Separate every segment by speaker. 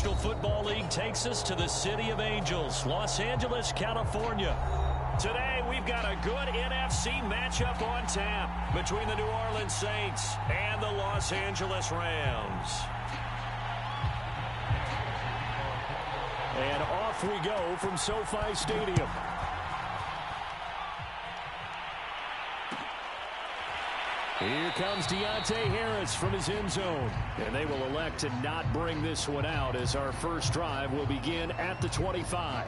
Speaker 1: National Football League takes us to the City of Angels, Los Angeles, California. Today, we've got a good NFC matchup on tap between the New Orleans Saints and the Los Angeles Rams. And off we go from SoFi Stadium. Here comes Deontay Harris from his end zone. And they will elect to not bring this one out as our first drive will begin at the 25.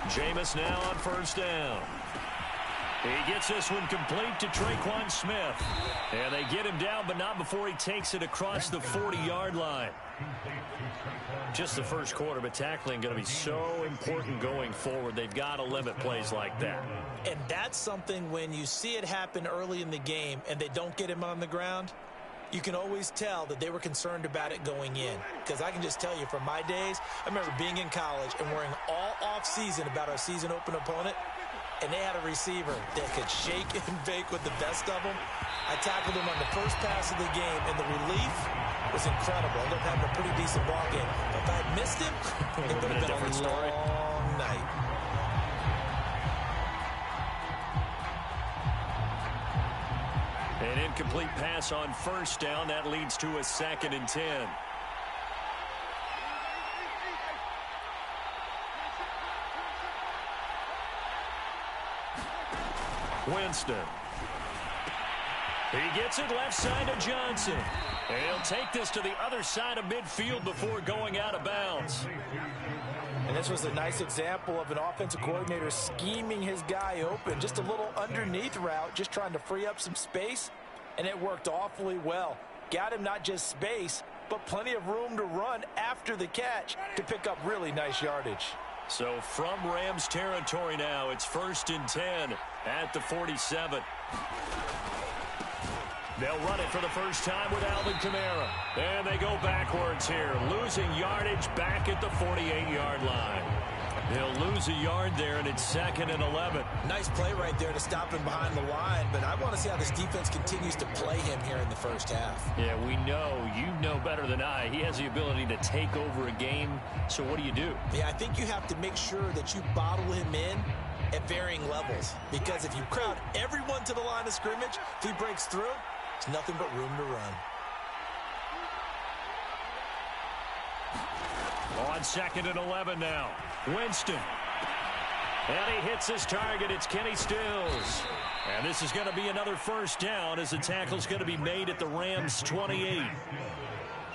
Speaker 1: Jameis now on first down. He gets this one complete to Traquan Smith. And they get him down, but not before he takes it across the 40-yard line. Just the first quarter, but tackling going to be so important going forward. They've got to limit plays like that.
Speaker 2: And that's something when you see it happen early in the game and they don't get him on the ground, you can always tell that they were concerned about it going in. Because I can just tell you from my days, I remember being in college and worrying all off-season about our season open opponent, and they had a receiver that could shake and bake with the best of them. I tackled him on the first pass of the game, and the relief was incredible. I ended up having a pretty decent ball game. But if I had missed him, it would have been a long night.
Speaker 1: An incomplete pass on first down. That leads to a 2nd and 10. Winston. He gets it left side to Johnson. And he'll take this to the other side of midfield before going out of bounds.
Speaker 2: And this was a nice example of an offensive coordinator scheming his guy open. Just a little underneath route, just trying to free up some space. And it worked awfully well. Got him not just space, but plenty of room to run after the catch to pick up really nice yardage.
Speaker 1: So from Rams territory now, it's 1st and 10 at the 47. They'll run it for the first time with Alvin Kamara. And they go backwards here, losing yardage back at the 48-yard line. They'll lose a yard there, and it's 2nd and 11.
Speaker 2: Nice play right there to stop him behind the line, but I want to see how this defense continues to play him here in the first half.
Speaker 1: Yeah, we know, you know better than I, he has the ability to take over a game, so what do you do?
Speaker 2: Yeah, I think you have to make sure that you bottle him in at varying levels, because if you crowd everyone to the line of scrimmage, if he breaks through, there's nothing but room to run.
Speaker 1: On 2nd and 11 now. Winston. And he hits his target. It's Kenny Stills. And this is going to be another first down as the tackle's going to be made at the Rams' 28.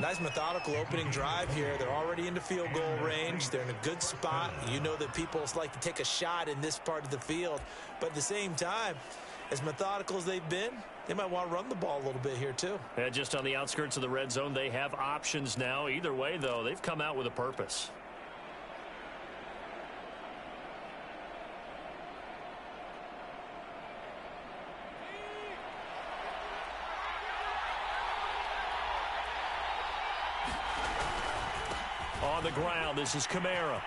Speaker 2: Nice methodical opening drive here. They're already into field goal range. They're in a good spot. You know that people like to take a shot in this part of the field. But at the same time, as methodical as they've been, they might want to run the ball a little bit here too.
Speaker 1: And just on the outskirts of the red zone, they have options now. Either way, though, they've come out with a purpose. On the ground, this is Kamara.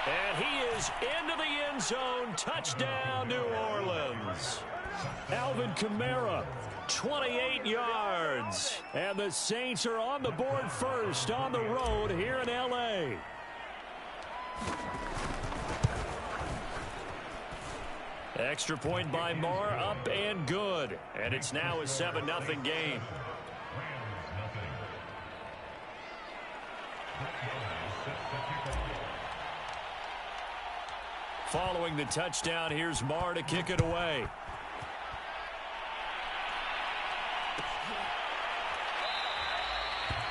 Speaker 1: And he is into the end zone. Touchdown, New Orleans. Alvin Kamara, 28 yards. And the Saints are on the board first on the road here in L.A. Extra point by Marr, up and good. And it's now a 7-0 game. Following the touchdown, here's Marr to kick it away.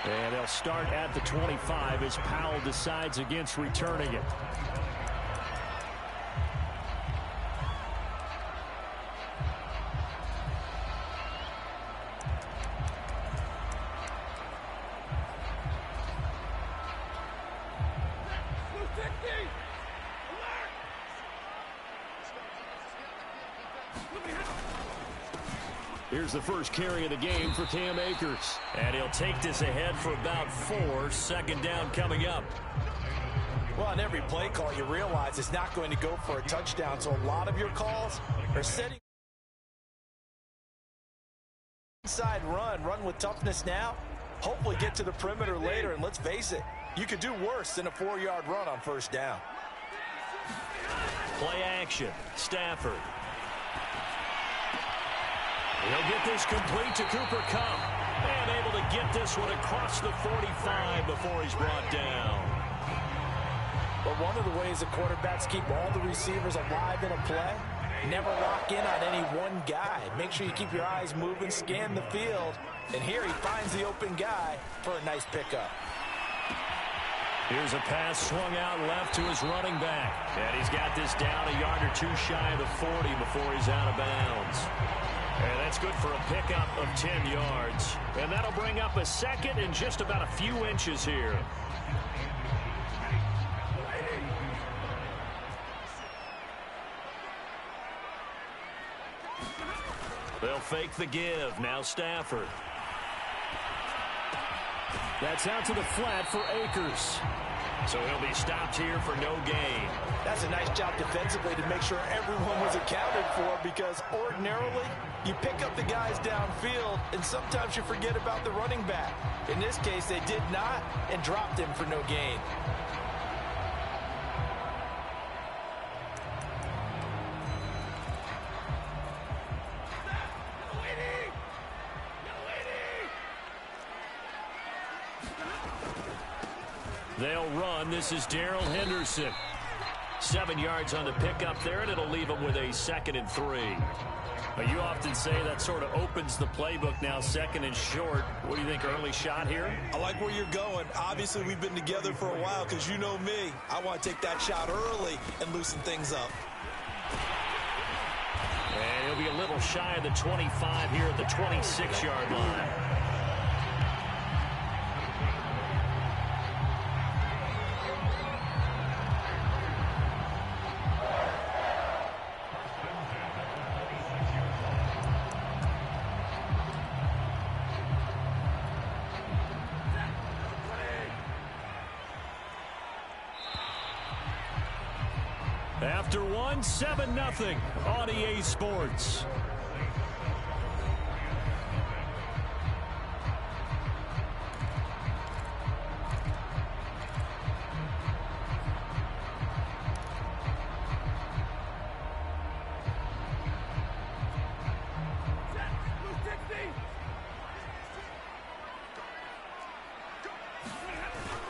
Speaker 1: And they'll start at the 25 as Powell decides against returning it. Here's the first carry of the game for Cam Akers. And he'll take this ahead for about 4. Second down coming up.
Speaker 2: Well, on every play call, you realize it's not going to go for a touchdown, so a lot of your calls are setting inside run with toughness now, hopefully get to the perimeter later, and let's face it, you could do worse than a 4-yard run on first down.
Speaker 1: Play action, Stafford. He'll get this complete to Cooper Kupp, and able to get this one across the 45 before he's brought down.
Speaker 2: But one of the ways the quarterbacks keep all the receivers alive in a play, never lock in on any one guy. Make sure you keep your eyes moving, scan the field, and here he finds the open guy for a nice pickup.
Speaker 1: Here's a pass swung out left to his running back. And he's got this down a yard or two shy of the 40 before he's out of bounds. And that's good for a pickup of 10 yards. And that'll bring up a second and just about a few inches here. They'll fake the give. Now Stafford. That's out to the flat for Akers. So he'll be stopped here for no gain.
Speaker 2: That's a nice job defensively to make sure everyone was accounted for, because ordinarily you pick up the guys downfield and sometimes you forget about the running back. In this case, they did not and dropped him for no gain.
Speaker 1: They'll run. This is Darrell Henderson. 7 yards on the pickup there, and it'll leave them with a 2nd and 3. But you often say that sort of opens the playbook now, 2nd and short. What do you think, early shot here?
Speaker 2: I like where you're going. Obviously, we've been together for a while, because you know me. I want to take that shot early and loosen things up.
Speaker 1: And he'll be a little shy of the 25 here at the 26-yard line. After 7-0 on EA Sports.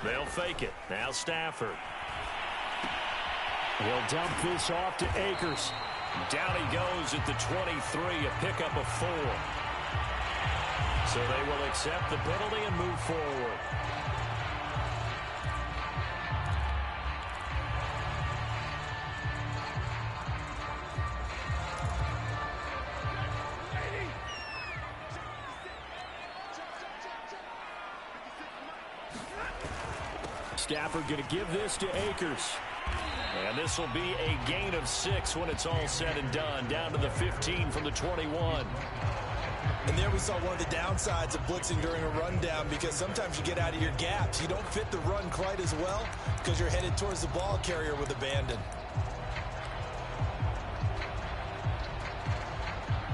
Speaker 1: They'll fake it. Now Stafford. He'll dump this off to Akers. Down he goes at the 23, a pickup of 4. So they will accept the penalty and move forward. Stafford going to give this to Akers. And this will be a gain of 6 when it's all said and done. Down to the 15 from the 21.
Speaker 2: And there we saw one of the downsides of blitzing during a rundown, because sometimes you get out of your gaps. You don't fit the run quite as well because you're headed towards the ball carrier with abandon.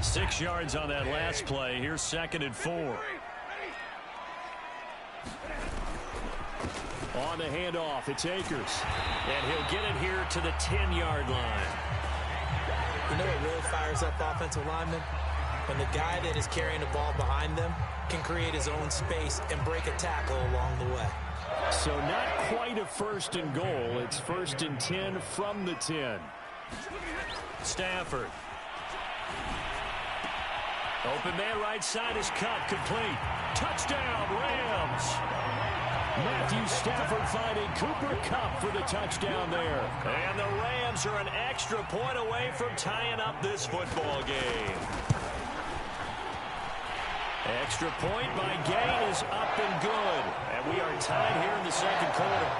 Speaker 1: 6 yards on that last play. Here's 2nd and 4. On the handoff, it's Akers. And he'll get it here to the 10-yard line.
Speaker 2: You know what really fires up offensive linemen? When the guy that is carrying the ball behind them can create his own space and break a tackle along the way.
Speaker 1: So not quite a 1st and goal. It's 1st and 10 from the 10. Stafford. Open man right side is cut, complete. Touchdown, Rams. Matthew Stafford finding Cooper Kupp for the touchdown there. And the Rams are an extra point away from tying up this football game. Extra point by Gay is up and good. And we are tied here in the 2nd quarter.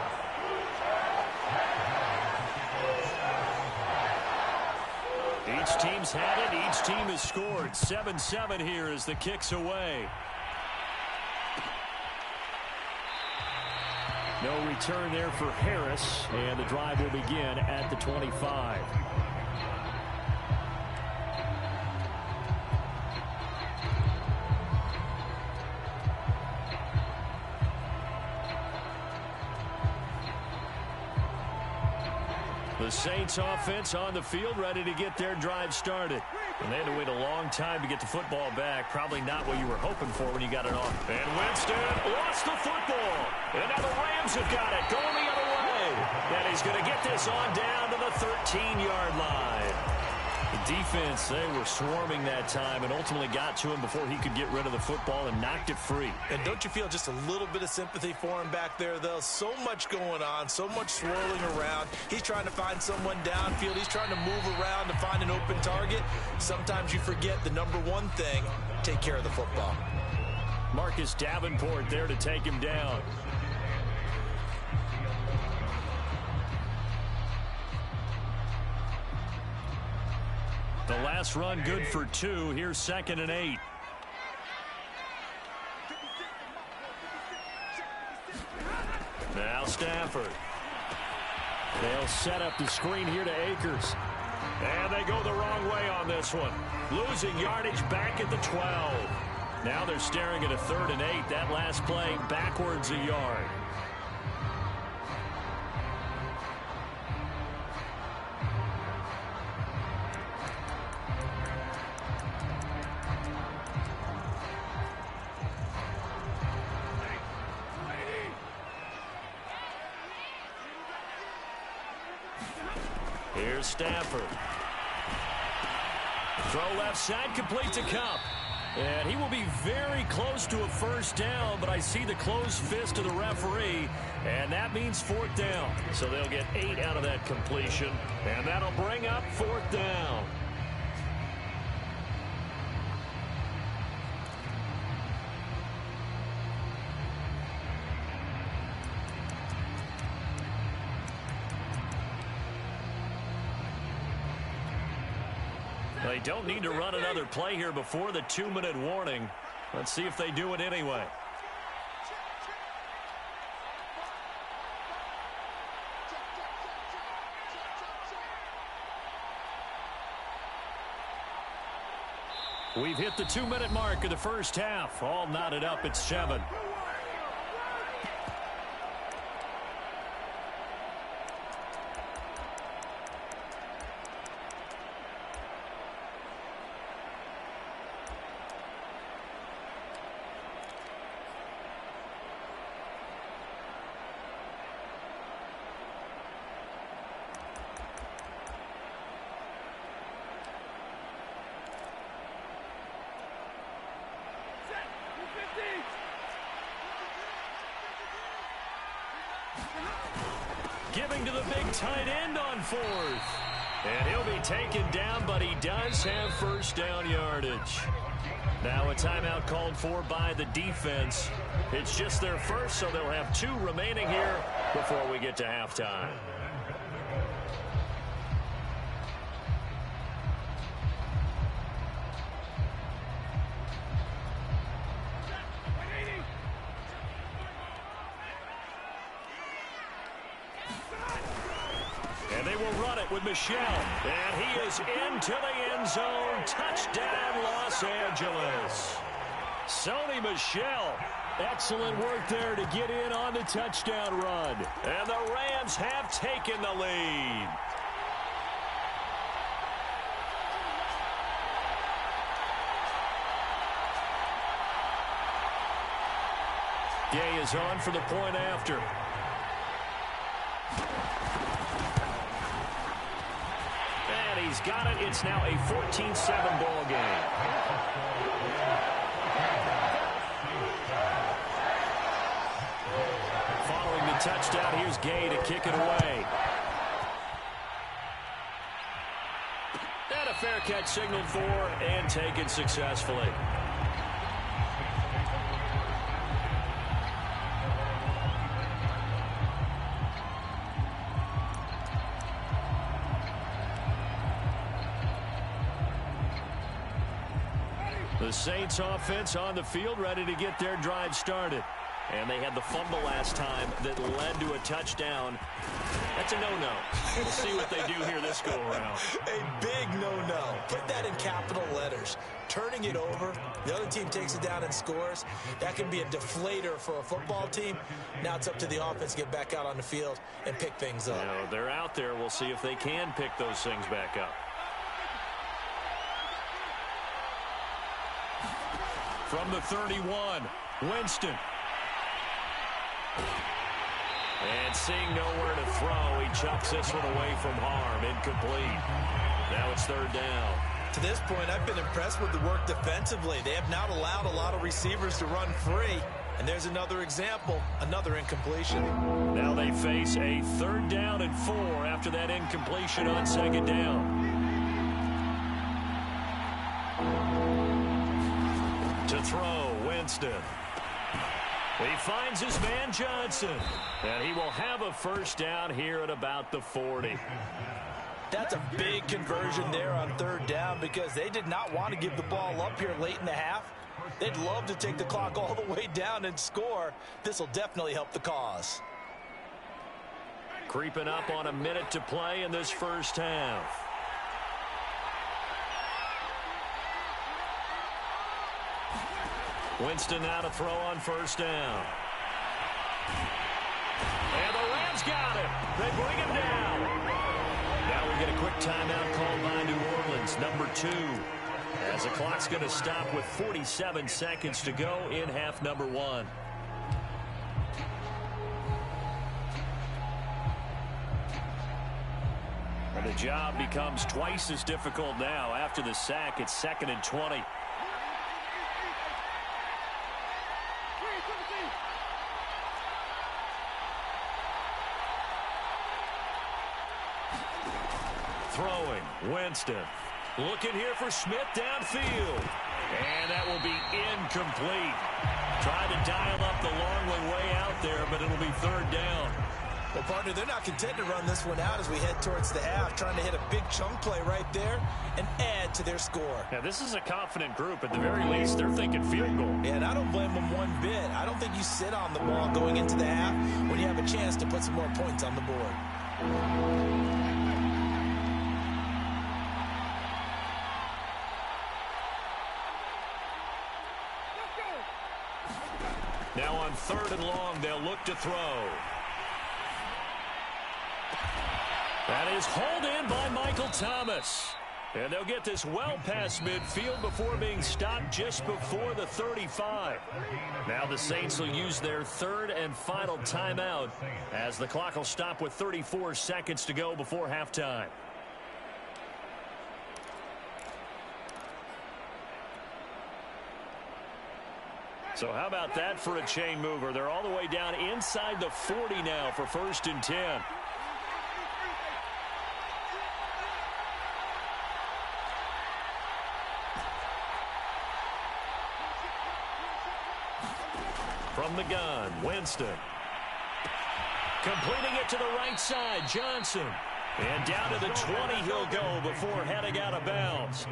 Speaker 1: Each Both teams had it. Each team has scored. 7-7 here as the kick's away. No return there for Harris, and the drive will begin at the 25. The Saints offense on the field, ready to get their drive started. And they had to wait a long time to get the football back. Probably not what you were hoping for when you got it off. And Winston lost the football. And now the Rams have got it, going the other way. And he's going to get this on down to the 13-yard line. The defense, they were swarming that time and ultimately got to him before he could get rid of the football and knocked it free.
Speaker 2: And don't you feel just a little bit of sympathy for him back there, though? So much going on, so much swirling around. He's trying to find someone downfield. He's trying to move around to find an open target. Sometimes you forget the number one thing, take care of the football.
Speaker 1: Marcus Davenport there to take him down. The last run good for 2. Here's 2nd and 8. Now Stafford. They'll set up the screen here to Akers. And they go the wrong way on this one. Losing yardage back at the 12. Now they're staring at a 3rd and 8. That last play backwards a yard. Here's Stafford. Throw left side, complete to Cup. And he will be very close to a first down, but I see the closed fist of the referee, and that means 4th down. So they'll get 8 out of that completion, and that'll bring up 4th down. They don't need to run another play here before the 2-minute warning. Let's see if they do it anyway. We've hit the 2-minute mark of the first half. All knotted up at 7. Giving to the big tight end on 4th. And he'll be taken down, but he does have first down yardage. Now a timeout called for by the defense. It's just their first, so they'll have 2 remaining here before we get to halftime. With Michel, and he is into the end zone. Touchdown, Los Angeles. Sony Michel, excellent work there to get in on the touchdown run. And the Rams have taken the lead. Gay is on for the point after. He's got it. It's now a 14-7 ball game. Following the touchdown, here's Gay to kick it away. And a fair catch signaled for and taken successfully. The Saints offense on the field, ready to get their drive started. And they had the fumble last time that led to a touchdown. That's a no-no. We'll see what they do here this go-around.
Speaker 2: A big no-no. Put that in capital letters. Turning it over, the other team takes it down and scores. That can be a deflator for a football team. Now it's up to the offense to get back out on the field and pick things up.
Speaker 1: They're out there. We'll see if they can pick those things back up. From the 31, Winston. And seeing nowhere to throw, he chucks this one away from harm. Incomplete. Now it's third down.
Speaker 2: To this point, I've been impressed with the work defensively. They have not allowed a lot of receivers to run free. And there's another example, another incompletion.
Speaker 1: Now they face a 3rd down and 4 after that incompletion on 2nd down. To throw, Winston. He finds his man Johnson, and he will have a 1st down here at about the 40.
Speaker 2: That's a big conversion there on 3rd down because they did not want to give the ball up here late in the half. They'd love to take the clock all the way down and score. This will definitely help the cause.
Speaker 1: Creeping up on a minute to play in this 1st half. Winston now to throw on 1st down. And the Rams got him. They bring him down. Now we get a quick timeout called by New Orleans, number 2. As the clock's going to stop with 47 seconds to go in half number 1. And the job becomes twice as difficult now after the sack. It's 2nd and 20. Throwing, Winston. Looking here for Smith downfield. And that will be incomplete. Trying to dial up the long way out there, but it'll be 3rd down.
Speaker 2: Well, partner, they're not content to run this one out as we head towards the half, trying to hit a big chunk play right there and add to their score.
Speaker 1: Now, this is a confident group. At the very least, they're thinking field goal.
Speaker 2: Yeah, and I don't blame them one bit. I don't think you sit on the ball going into the half when you have a chance to put some more points on the board.
Speaker 1: Now on 3rd and long, they'll look to throw. That is hauled in by Michael Thomas. And they'll get this well past midfield before being stopped just before the 35. Now the Saints will use their 3rd and final timeout as the clock will stop with 34 seconds to go before halftime. So how about that for a chain mover? They're all the way down inside the 40 now for 1st and 10. From the gun, Winston. Completing it to the right side, Johnson. And down to the 20 he'll go before heading out of bounds.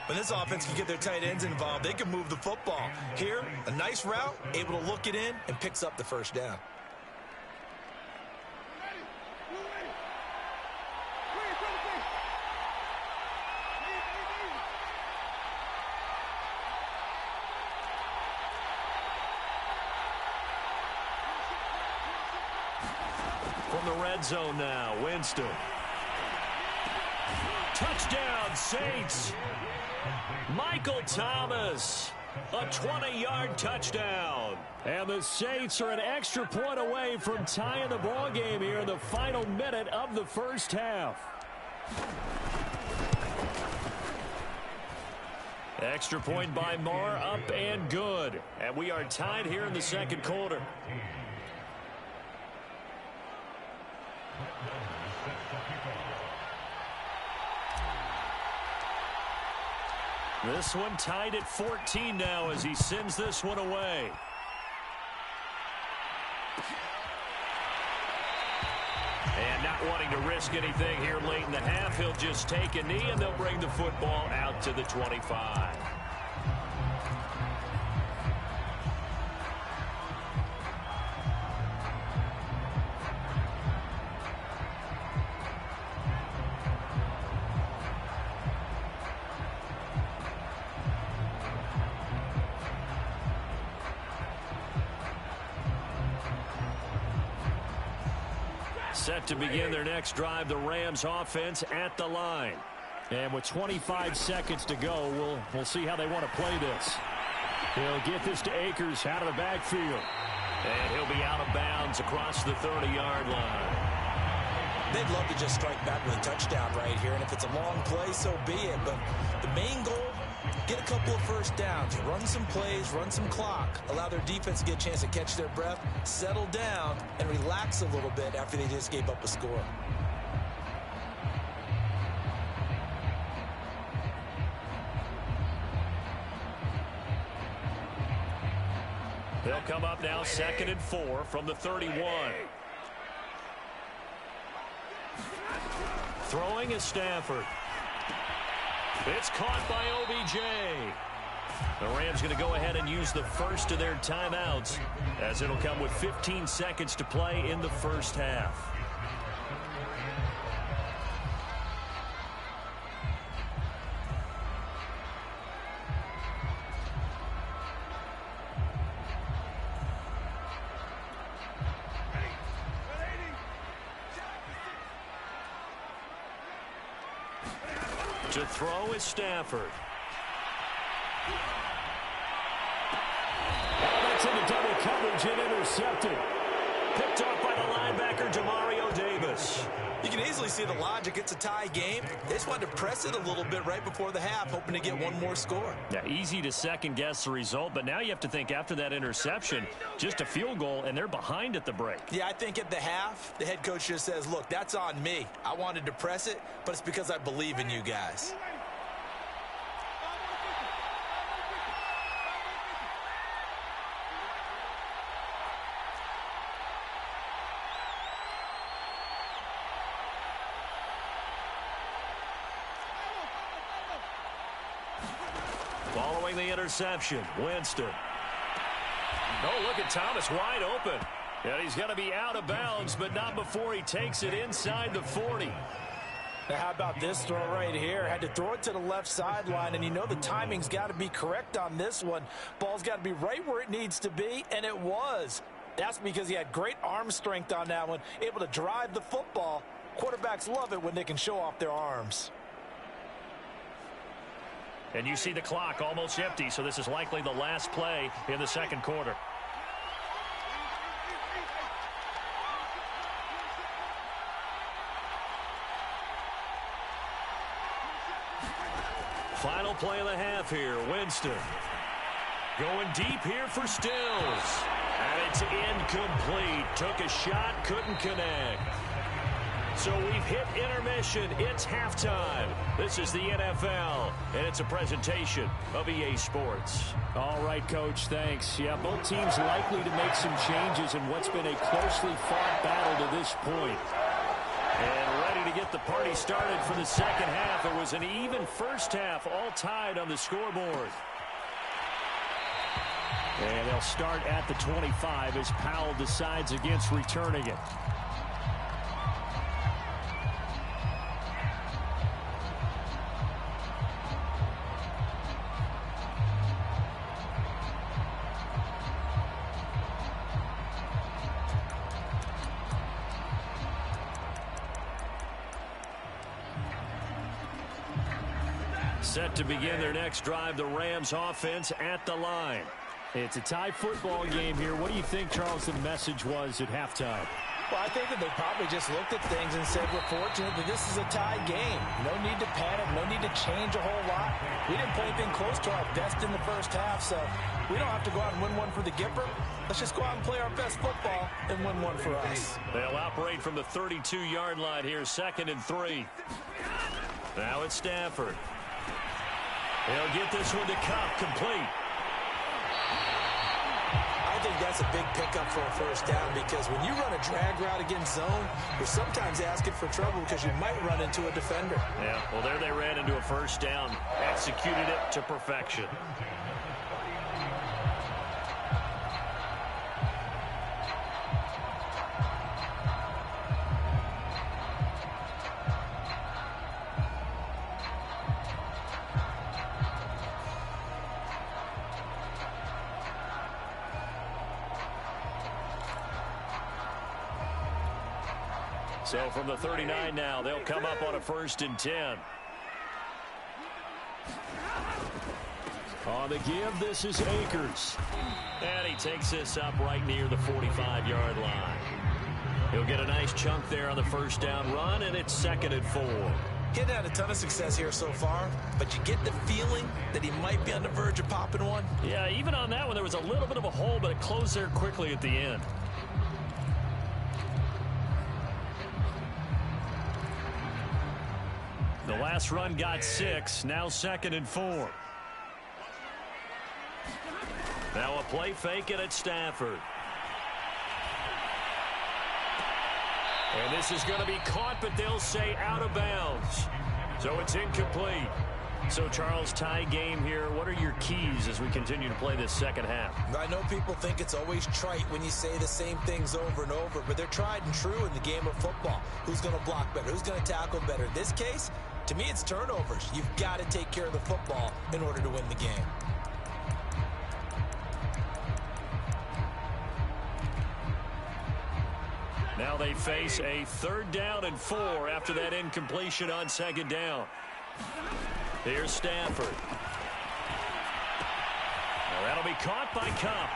Speaker 2: When this offense can get their tight ends involved, they can move the football. Here, a nice route, able to look it in, and picks up the 1st down.
Speaker 1: From the red zone now, Winston. Touchdown, Saints. Michael Thomas, a 20-yard touchdown. And the Saints are an extra point away from tying the ball game here in the final minute of the 1st half. Extra point by Marr, up and good. And we are tied here in the 2nd quarter. This one tied at 14 now as he sends this one away. And not wanting to risk anything here late in the half, he'll just take a knee and they'll bring the football out to the 25. Set to begin their next drive, the Rams offense at the line.
Speaker 3: And with 25 seconds to go, we'll see how they want to play this. He'll get this to Akers out of the backfield.
Speaker 1: And he'll be out of bounds across the 30-yard line.
Speaker 2: They'd love to just strike back with a touchdown right here, and if it's a long play, so be it. But the main goal, get a couple of first downs, run some plays, run some clock, allow their defense to get a chance to catch their breath, settle down, and relax a little bit after they just gave up a score.
Speaker 1: They'll come up now 2nd and 4 from the 31. Throwing is Stafford. It's caught by OBJ. The Rams going to go ahead and use the first of their timeouts, as it'll come with 15 seconds to play in the first half. To throw is Stafford.
Speaker 3: That's into double coverage and intercepted.
Speaker 1: Picked off by the linebacker, Demario Davis.
Speaker 2: You can easily see the logic. It's a tie game. They just wanted to press it a little bit right before the half, hoping to get one more score.
Speaker 1: Yeah, easy to second-guess the result, but now you have to think after that interception, just a field goal, and they're behind at the break.
Speaker 2: Yeah, I think at the half, the head coach just says, look, that's on me. I wanted to press it, but it's because I believe in you guys.
Speaker 1: Following the interception, Winston. Oh, look at Thomas wide open. And he's going to be out of bounds, but not before he takes it inside the 40.
Speaker 2: Now, how about this throw right here? Had to throw it to the left sideline, and you know the timing's got to be correct on this one. Ball's got to be right where it needs to be, and it was. That's because he had great arm strength on that one, able to drive the football. Quarterbacks love it when they can show off their arms.
Speaker 1: And you see the clock almost empty, so this is likely the last play in the second quarter. Final play of the half here, Winston. Going deep here for Stills. And it's incomplete. Took a shot, couldn't connect. So we've hit intermission. It's halftime. This is the NFL, and it's a presentation of EA Sports.
Speaker 3: All right, Coach, thanks. Yeah, both teams likely to make some changes in what's been a closely fought battle to this point.
Speaker 1: And ready to get the party started for the second half. It was an even first half, all tied on the scoreboard.
Speaker 3: And they'll start at the 25 as Powell decides against returning it.
Speaker 1: Set to begin their next drive, the Rams offense at the line.
Speaker 3: It's a tie football game here. What do you think, Charles, the message was at halftime?
Speaker 2: Well, I think that they probably just looked at things and said, we're fortunate that this is a tie game. No need to panic, no need to change a whole lot. We didn't play anything close to our best in the first half, so we don't have to go out and win one for the Gipper. Let's just go out and play our best football and win one for us.
Speaker 1: They'll operate from the 32-yard line here, 2nd and 3. Now it's Stafford. He'll get this one to Cup, complete.
Speaker 2: I think that's a big pickup for a first down because when you run a drag route against zone, you're sometimes asking for trouble because you might run into a defender.
Speaker 1: Yeah, well, there they ran into a first down, executed it to perfection. So from the 39 now, they'll come up on a 1st and 10.
Speaker 3: On the give, this is Akers.
Speaker 1: And he takes this up right near the 45-yard line. He'll get a nice chunk there on the 1st down run, and it's 2nd and 4.
Speaker 2: He hadn't had a ton of success here so far, but you get the feeling that he might be on the verge of popping one.
Speaker 1: Yeah, even on that one, there was a little bit of a hole, but it closed there quickly at the end. The last run got 6, now 2nd and 4. Now a play fake it at Stafford. And this is going to be caught, but they'll say out of bounds. So it's incomplete. So, Charles, tie game here. What are your keys as we continue to play this second half?
Speaker 2: I know people think it's always trite when you say the same things over and over, but they're tried and true in the game of football. Who's going to block better? Who's going to tackle better? In this case, to me, it's turnovers. You've got to take care of the football in order to win the game.
Speaker 1: Now they face a 3rd down and 4 after that incompletion on 2nd down. Here's Stafford. Well, that'll be caught by Kupp.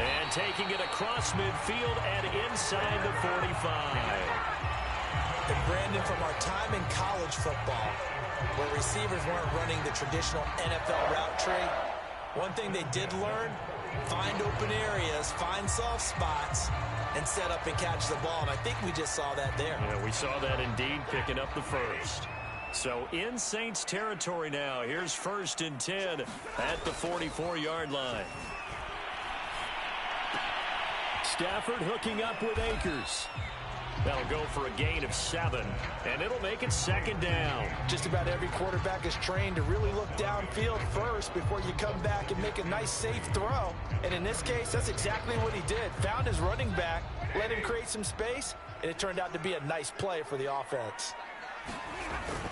Speaker 1: And taking it across midfield and inside the 45.
Speaker 2: And Brandon, from our time in college football, where receivers weren't running the traditional NFL route tree, one thing they did learn, find open areas, find soft spots, and set up and catch the ball. And I think we just saw that there.
Speaker 1: Yeah, we saw that indeed, picking up the 1st. So in Saints territory now. Here's 1st and 10 at the 44-yard line.
Speaker 3: Stafford hooking up with Akers.
Speaker 1: That'll go for a gain of 7, and it'll make it 2nd down.
Speaker 2: Just about every quarterback is trained to really look downfield first before you come back and make a nice, safe throw. And in this case, that's exactly what he did. Found his running back, let him create some space, and it turned out to be a nice play for the offense.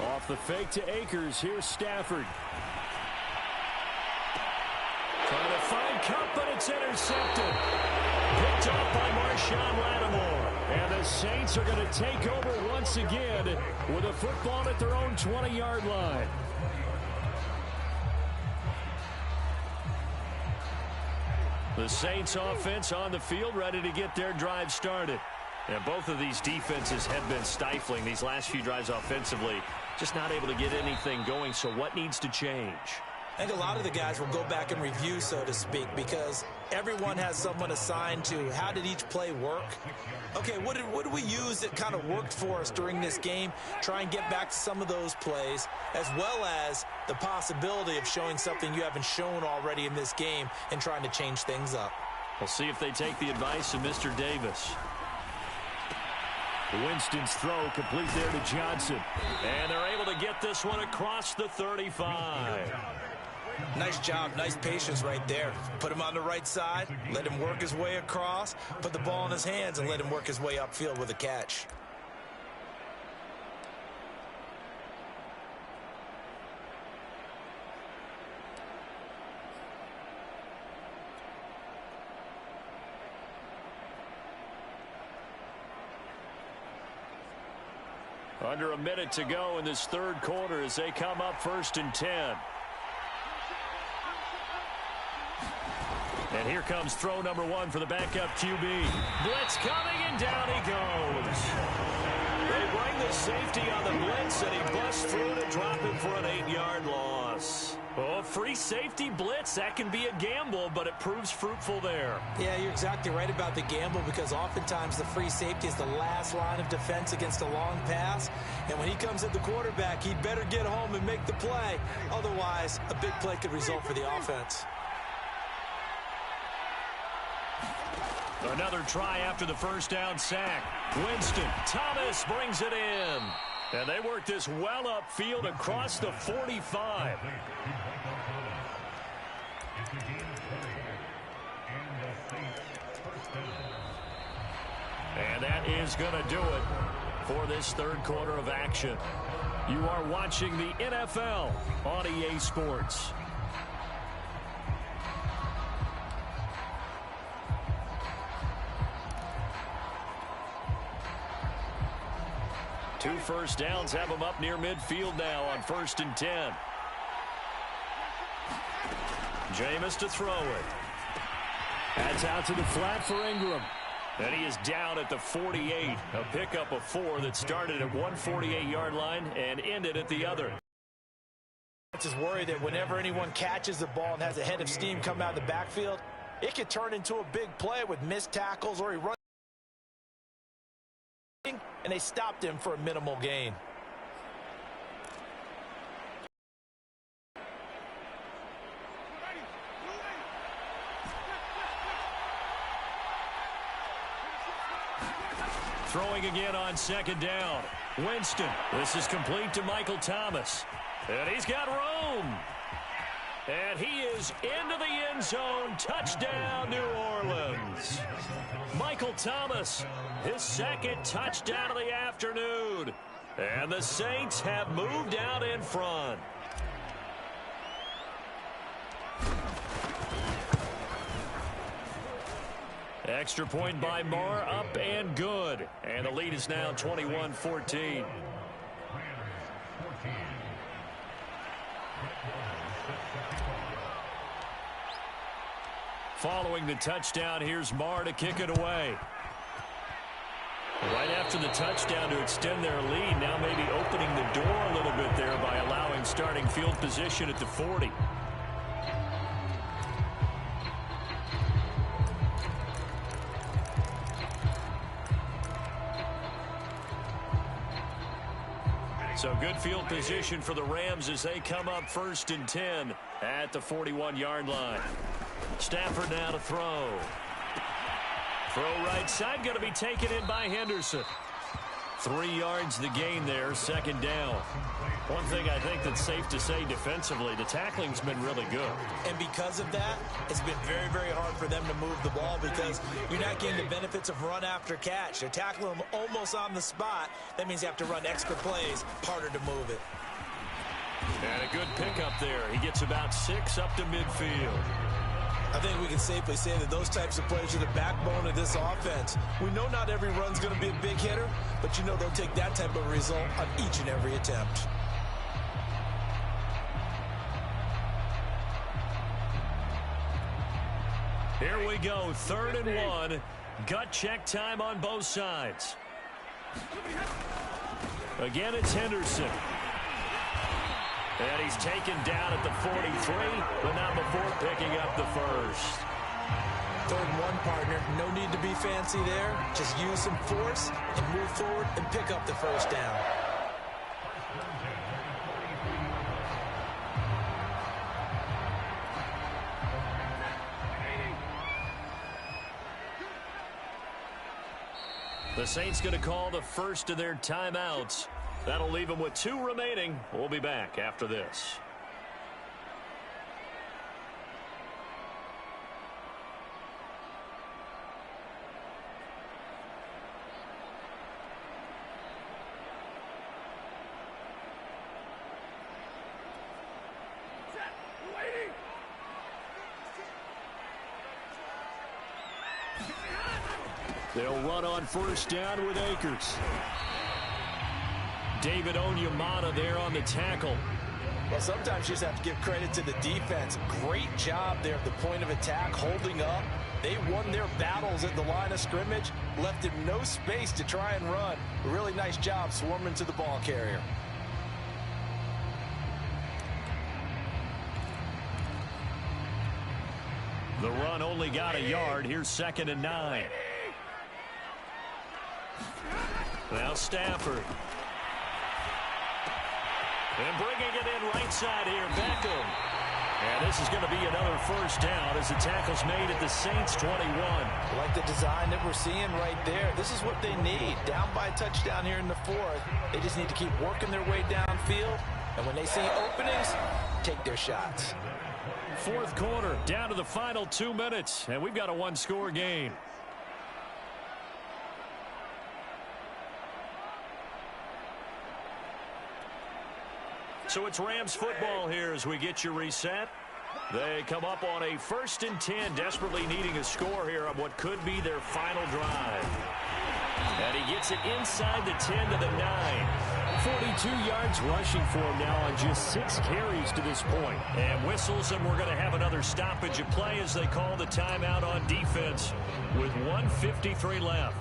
Speaker 3: Off the fake to Akers, here's Stafford.
Speaker 1: Trying to find Kupp, but it's intercepted. Picked off by Marshawn Lattimore. And the Saints are going to take over once again with a football at their own 20-yard line. The Saints offense on the field, ready to get their drive started. And both of these defenses have been stifling these last few drives offensively. Just not able to get anything going, so what needs to change?
Speaker 2: I think a lot of the guys will go back and review, so to speak, because everyone has someone assigned to how did each play work. Okay, what did we use that kind of worked for us during this game? Try and get back to some of those plays, as well as the possibility of showing something you haven't shown already in this game and trying to change things up.
Speaker 1: We'll see if they take the advice of Mr. Davis.
Speaker 3: Winston's throw complete there to Johnson.
Speaker 1: And they're able to get this one across the 35.
Speaker 2: Nice job, nice patience right there. Put him on the right side, let him work his way across, put the ball in his hands, and let him work his way upfield with a catch.
Speaker 1: Under a minute to go in this 3rd quarter as they come up 1st and 10. And here comes throw number 1 for the backup QB. Blitz coming, and down he goes. They bring the safety on the blitz, and he busts through to drop him for an 8-yard loss. Oh, free safety blitz, that can be a gamble, but it proves fruitful there.
Speaker 2: Yeah, you're exactly right about the gamble, because oftentimes the free safety is the last line of defense against a long pass. And when he comes at the quarterback, he'd better get home and make the play. Otherwise, a big play could result for the offense.
Speaker 1: Another try after the 1st down sack. Winston, Thomas brings it in. And they work this well upfield across the 45. And that is going to do it for this 3rd quarter of action. You are watching the NFL on EA Sports. 2 first downs have them up near midfield now on 1st and 10. Jameis to throw it.
Speaker 3: That's out to the flat for Ingram.
Speaker 1: And he is down at the 48. A pickup of 4 that started at 148-yard line and ended at the other.
Speaker 2: Just worry that whenever anyone catches the ball and has a head of steam come out of the backfield, it could turn into a big play with missed tackles, or he runs and they stopped him for a minimal gain.
Speaker 1: Throwing again on 2nd down. Winston. This is complete to Michael Thomas. And he's got room. And he is into the end zone. Touchdown, New Orleans. Michael Thomas, his 2nd touchdown of the afternoon. And the Saints have moved out in front. Extra point by Marr, up and good. And the lead is now 21-14. Following the touchdown, here's Marr to kick it away. Right after the touchdown to extend their lead, now maybe opening the door a little bit there by allowing starting field position at the 40. So good field position for the Rams as they come up 1st and 10 at the 41-yard line. Stafford now to throw. Throw right side, going to be taken in by Henderson. 3 yards the gain there, 2nd down. One thing I think that's safe to say defensively, the tackling's been really good.
Speaker 2: And because of that, it's been very, very hard for them to move the ball because you're not getting the benefits of run after catch. They're tackling them almost on the spot. That means you have to run extra plays, harder to move it.
Speaker 1: And a good pickup there. He gets about 6 up to midfield.
Speaker 2: I think we can safely say that those types of plays are the backbone of this offense. We know not every run's going to be a big hitter, but you know they'll take that type of result on each and every attempt.
Speaker 1: Here we go, 3rd and 1. Gut check time on both sides. Again, it's Henderson. And he's taken down at the 43, but not before picking up the 1st.
Speaker 2: 3rd and 1, partner. No need to be fancy there. Just use some force and move forward and pick up the 1st down.
Speaker 1: The Saints going to call the first of their timeouts. That'll leave them with 2 remaining. We'll be back after this. They'll run on 1st down with Akers. David Onyemata there on the tackle.
Speaker 2: Well, sometimes you just have to give credit to the defense. Great job there at the point of attack, holding up. They won their battles at the line of scrimmage, left him no space to try and run. A really nice job swarming to the ball carrier.
Speaker 1: The run only got a yard. Here's 2nd and 9. Now Stafford. And bringing it in right side here, Beckham. And this is going to be another 1st down as the tackle's made at the Saints 21.
Speaker 2: I like the design that we're seeing right there. This is what they need. Down by a touchdown here in the 4th. They just need to keep working their way downfield. And when they see openings, take their shots.
Speaker 1: 4th quarter, down to the final 2 minutes. And we've got a 1-score game. So it's Rams football here as we get you reset. They come up on a 1st and 10, desperately needing a score here on what could be their final drive. And he gets it inside the 10 to the 9.
Speaker 3: 42 yards rushing for him now on just 6 carries to this point.
Speaker 1: And whistles, and we're going to have another stoppage of play as they call the timeout on defense with 1:53 left.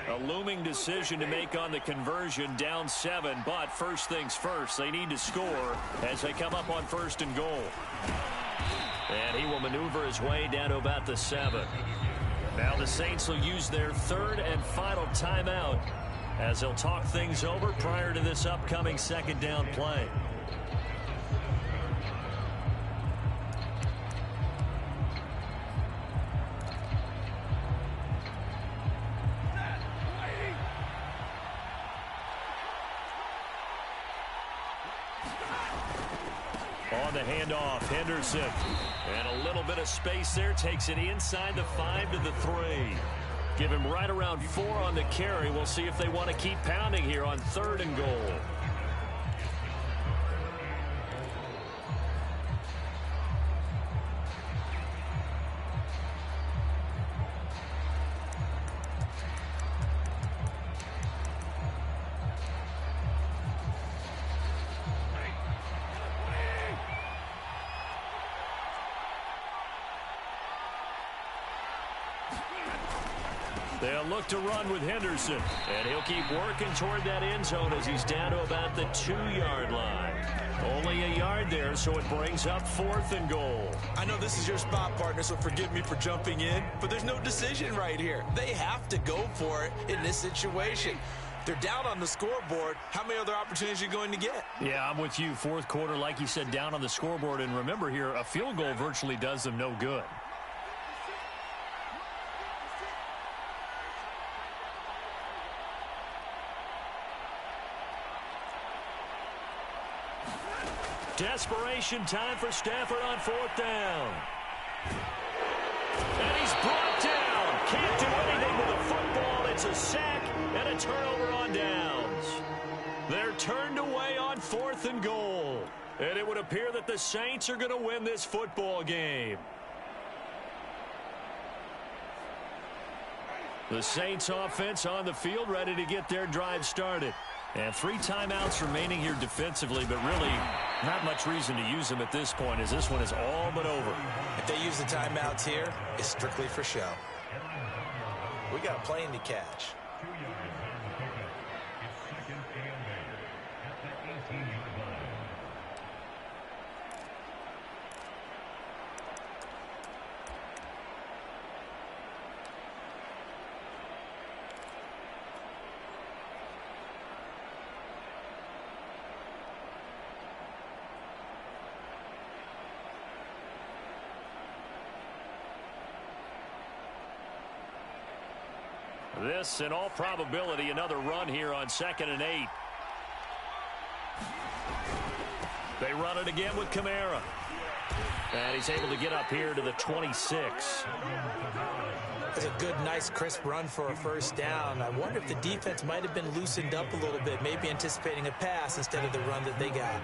Speaker 1: A looming decision to make on the conversion, down 7, but first things first, they need to score as they come up on 1st and goal. And he will maneuver his way down to about the 7. Now the Saints will use their 3rd and final timeout as they'll talk things over prior to this upcoming 2nd down play. On the handoff, Henderson. And a little bit of space there. Takes it inside the 5 to the 3. Give him right around 4 on the carry. We'll see if they want to keep pounding here on 3rd and goal. They'll look to run with Henderson, and he'll keep working toward that end zone as he's down to about the 2-yard line. Only a yard there, so it brings up 4th and goal.
Speaker 2: I know this is your spot, partner, so forgive me for jumping in, but there's no decision right here. They have to go for it in this situation. They're down on the scoreboard. How many other opportunities are you going to get?
Speaker 1: Yeah, I'm with you. 4th quarter, like you said, down on the scoreboard. And remember here, a field goal virtually does them no good. Desperation time for Stafford on 4th down. And he's brought down. Can't do anything with the football. It's a sack and a turnover on downs. They're turned away on 4th and goal. And it would appear that the Saints are going to win this football game. The Saints offense on the field ready to get their drive started. And 3 timeouts remaining here defensively, but really not much reason to use them at this point as this one is all but over.
Speaker 2: If they use the timeouts here, it's strictly for show. We got a plane to catch.
Speaker 1: This, in all probability, another run here on 2nd and 8. They run it again with Kamara. And he's able to get up here to the 26.
Speaker 2: That's a good, nice, crisp run for a 1st down. I wonder if the defense might have been loosened up a little bit, maybe anticipating a pass instead of the run that they got.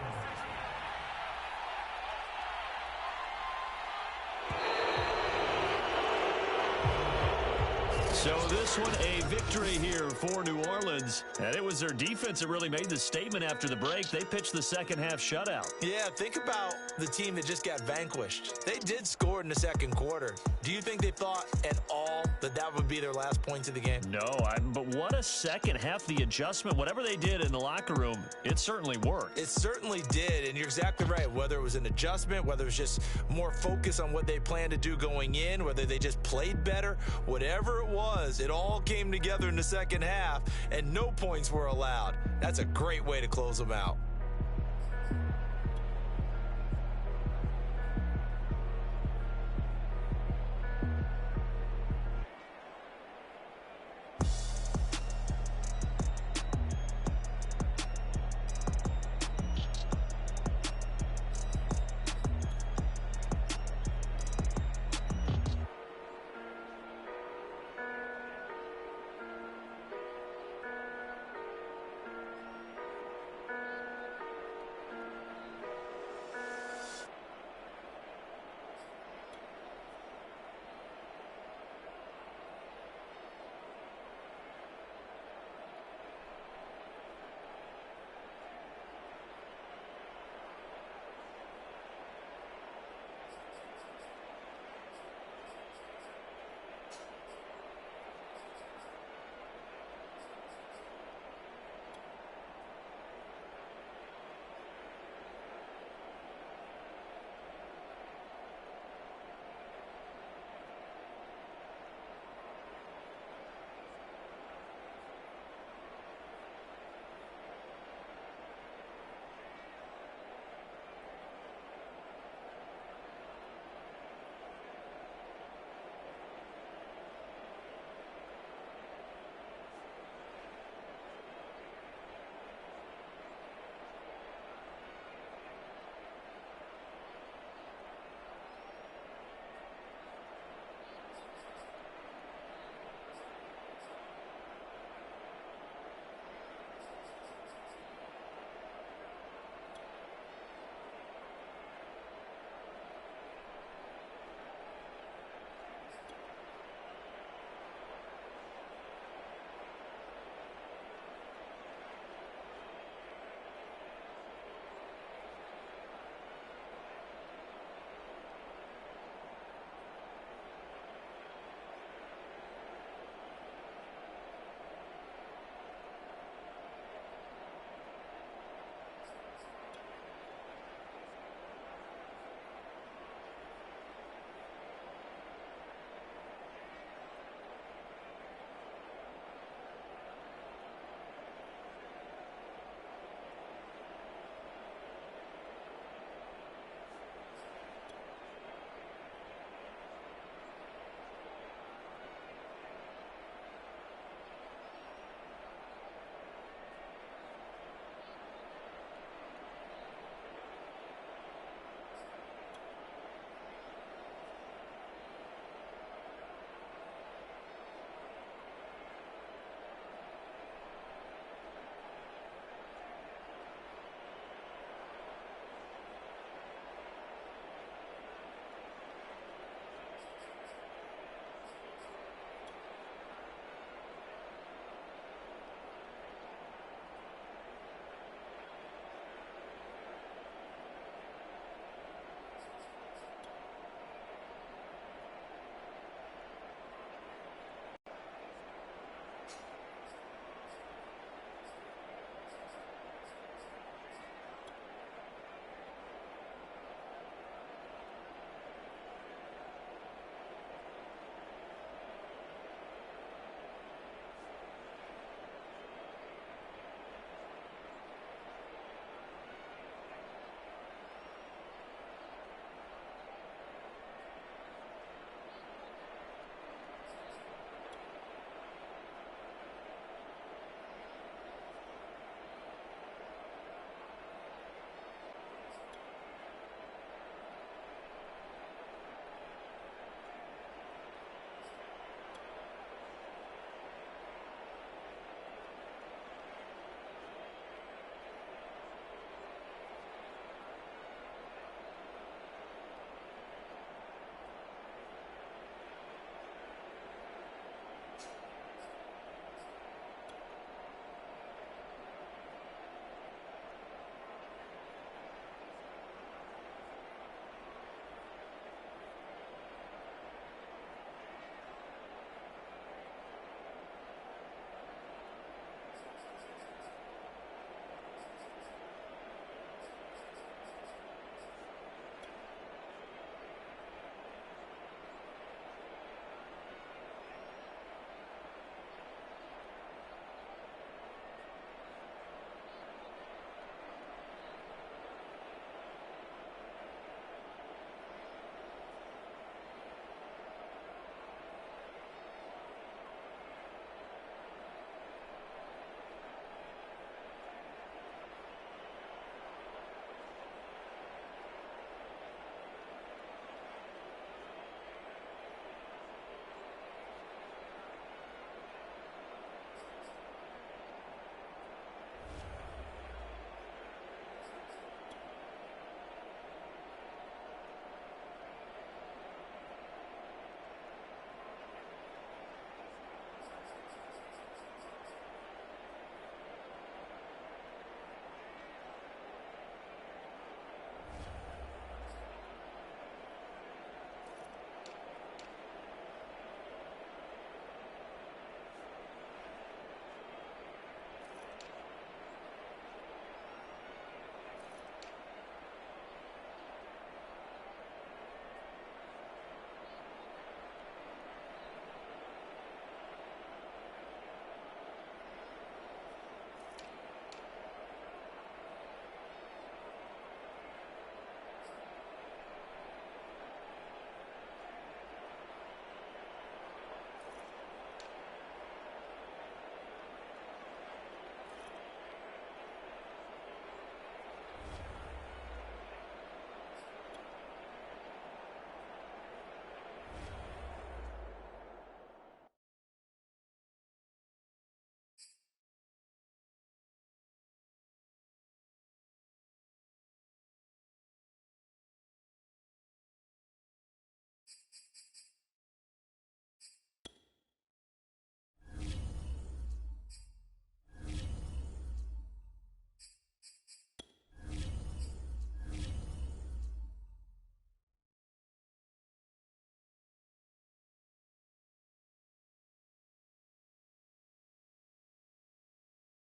Speaker 1: So this one, a victory here for New Orleans. And it was their defense that really made the statement after the break. They pitched the second half shutout.
Speaker 2: Yeah, think about the team that just got vanquished. They did score in the 2nd quarter. Do you think they thought at all that that would be their last points of the game?
Speaker 1: No, but what a second half. The adjustment, whatever they did in the locker room, it certainly worked.
Speaker 2: It certainly did, and you're exactly right. Whether it was an adjustment, whether it was just more focus on what they planned to do going in, whether they just played better, whatever it was, it all came together in the 2nd half, and no points were allowed. That's a great way to close them out.